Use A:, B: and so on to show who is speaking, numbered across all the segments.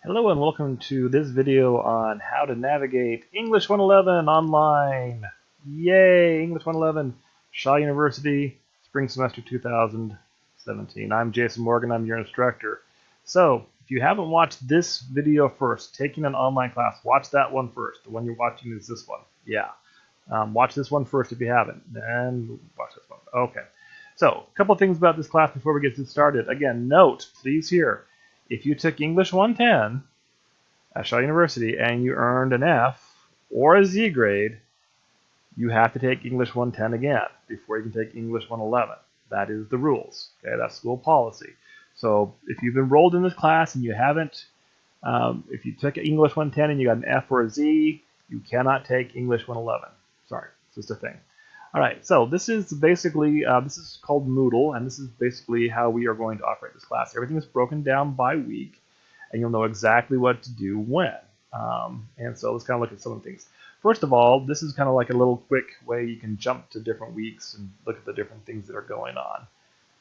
A: Hello and welcome to this video on how to navigate English 111 online. Yay, English 111, Shaw University, spring semester 2017. I'm Jason Morgan, I'm your instructor. So, if you haven't watched this video first, taking an online class, watch that one first. The one you're watching is this one. Yeah. Watch this one first if you haven't, then watch this one. Okay. So, a couple things about this class before we get started. Again, note, please here, if you took English 110 at Shaw University and you earned an F or a Z grade, you have to take English 110 again before you can take English 111. That is the rules. Okay, that's school policy. So if you've enrolled in this class and you haven't, if you took English 110 and you got an F or a Z, you cannot take English 111. Sorry, it's just a thing. All right, so this is basically, this is called Moodle, and this is basically how we are going to operate this class. Everything is broken down by week, and you'll know exactly what to do when. And so let's kind of look at some of the things. First of all, this is kind of like a little quick way you can jump to different weeks and look at the different things that are going on.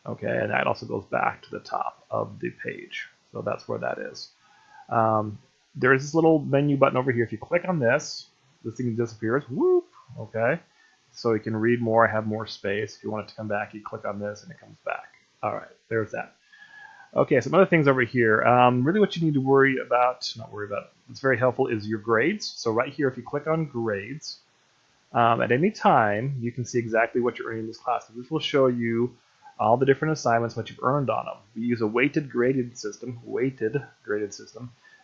A: Okay, and that also goes back to the top of the page. So that's where that is. There is this little menu button over here. If you click on this thing disappears. Whoop, okay. So you can read more, have more space. If you want it to come back, you click on this and it comes back. All right, there's that. Okay, some other things over here. Really what you need to not worry about, it's very helpful, is your grades. So right here, if you click on grades, at any time, you can see exactly what you're earning in this class. So this will show you all the different assignments, what you've earned on them. We use a weighted graded system.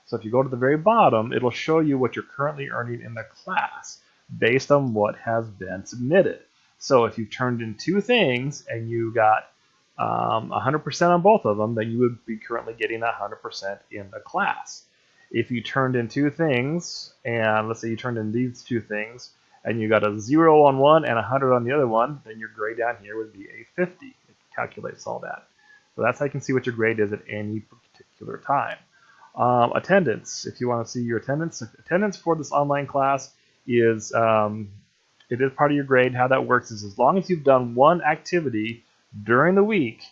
A: So if you go to the very bottom, it'll show you what you're currently earning in the class based on what has been submitted. So if you've turned in 2 things and you got 100% on both of them, then you would be currently getting 100% in the class. If you turned in 2 things, and let's say you turned in these 2 things, and you got a 0 on one and 100 on the other one, then your grade down here would be a 50. It calculates all that. So that's how you can see what your grade is at any particular time. Attendance, if you want to see your attendance for this online class is, it is part of your grade. How that works is as long as you've done one activity during the week,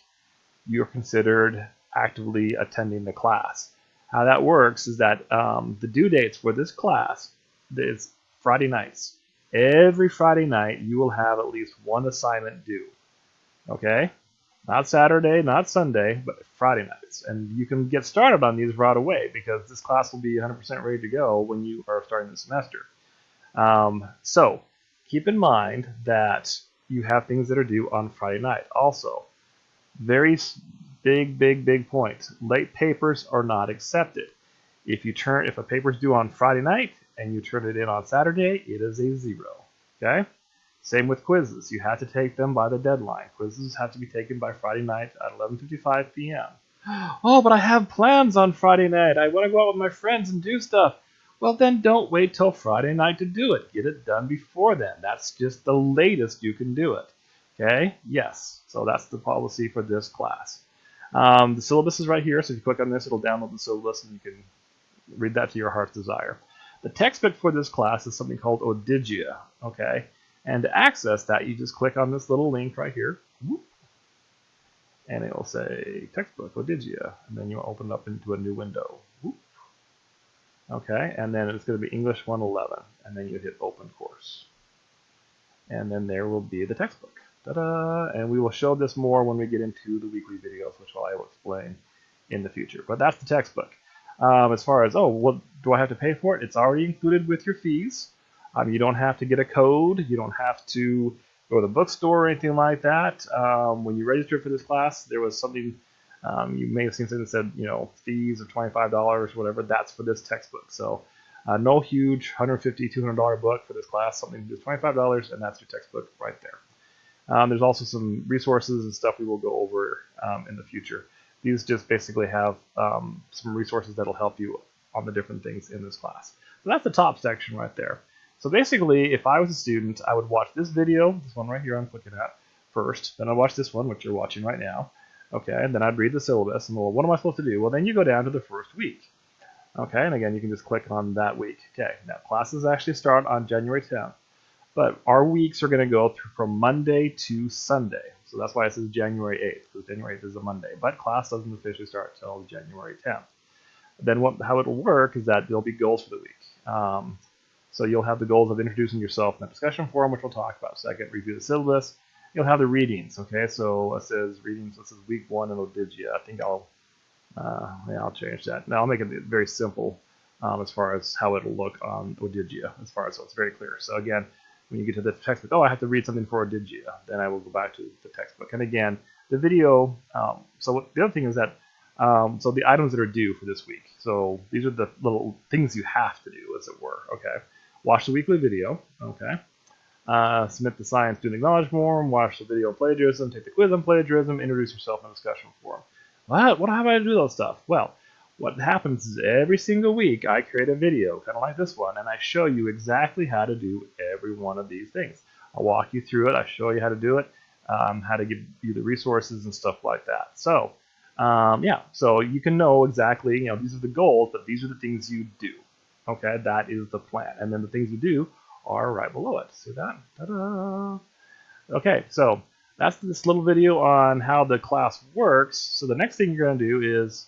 A: you're considered actively attending the class. How that works is that the due dates for this class is Friday nights. Every Friday night, you will have at least one assignment due. Okay? Not Saturday, not Sunday, but Friday nights. And you can get started on these right away because this class will be 100% ready to go when you are starting the semester. So keep in mind that you have things that are due on Friday night. Also, very big point. Late papers are not accepted. If a paper is due on Friday night and you turn it in on Saturday, it is a 0. Okay? Same with quizzes. You have to take them by the deadline. Quizzes have to be taken by Friday night at 11:55 p.m. Oh, but I have plans on Friday night. I want to go out with my friends and do stuff. Well, then don't wait till Friday night to do it. Get it done before then. That's just the latest you can do it. Okay? Yes. So that's the policy for this class. The syllabus is right here. So if you click on this, it'll download the syllabus and you can read that to your heart's desire. The textbook for this class is something called Odigia. Okay? And to access that, you just click on this little link right here. And it will say textbook Odigia. And then you'll open it up into a new window. Okay, and then it's going to be English 111, and then you hit open course. And then there will be the textbook. Ta-da! And we will show this more when we get into the weekly videos, which I will explain in the future. But that's the textbook. As far as, what do I have to pay for it? It's already included with your fees. You don't have to get a code. You don't have to go to the bookstore or anything like that. When you registered for this class, there was something. You may have seen something that said, fees of $25, whatever. That's for this textbook. So no huge $150, $200 book for this class. Something just $25, and that's your textbook right there. There's also some resources and stuff we will go over in the future. These just basically have some resources that will help you on the different things in this class. So that's the top section right there. So basically, if I was a student, I would watch this video, this one right here I'm clicking at, first. Then I'd watch this one, which you're watching right now. Okay, and then I'd read the syllabus, and well, what am I supposed to do? Well, then you go down to the first week. Okay, and again, you can just click on that week. Okay, now classes actually start on January 10th, but our weeks are going to go through from Monday to Sunday. So that's why it says January 8th, because January 8th is a Monday. But class doesn't officially start until January 10th. Then how it'll work is that there'll be goals for the week. So you'll have the goals of introducing yourself in the discussion forum, which we'll talk about. Second, review the syllabus. You'll have the readings. Okay, so it says readings. This is week 1 in Odigia. I think I'll change that. Now I'll make it very simple as far as how it'll look on Odigia, so it's very clear. So again, when you get to the textbook, oh, I have to read something for Odigia, then I will go back to the textbook. And again, the video. The other thing is that so the items that are due for this week. So these are the little things you have to do, as it were. Okay, watch the weekly video. Okay. Submit the science student acknowledge form, watch the video on plagiarism, take the quiz on plagiarism, introduce yourself in a discussion forum. What have I to do those stuff? Well, what happens is every single week I create a video, kind of like this one, and I show you exactly how to do every one of these things. I'll walk you through it. I show you how to do it, how to give you the resources and stuff like that. So, so you can know exactly, these are the goals, but these are the things you do. Okay, that is the plan. And then the things you do are right below it. See that? Ta-da! Okay, so that's this little video on how the class works. So the next thing you're going to do is,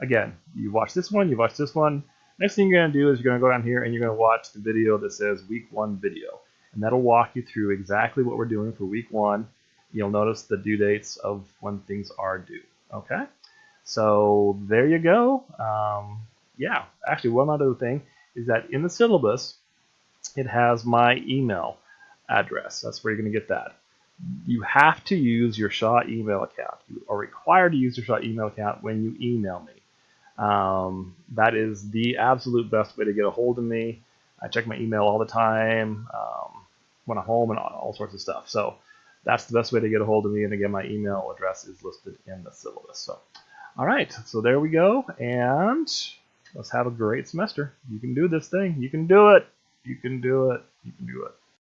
A: again, you watch this one, you watch this one. Next thing you're going to do is you're going to go down here and you're going to watch the video that says week 1 video. And that'll walk you through exactly what we're doing for week 1. You'll notice the due dates of when things are due. Okay? So there you go. Actually, one other thing is that in the syllabus, it has my email address. That's where you're going to get that. You have to use your Shaw email account. You are required to use your Shaw email account when you email me. That is the absolute best way to get a hold of me. I check my email all the time when I'm home and all sorts of stuff. So that's the best way to get a hold of me. And again, my email address is listed in the syllabus. So, all right, so there we go. And let's have a great semester. You can do this thing. You can do it. You can do it. You can do it.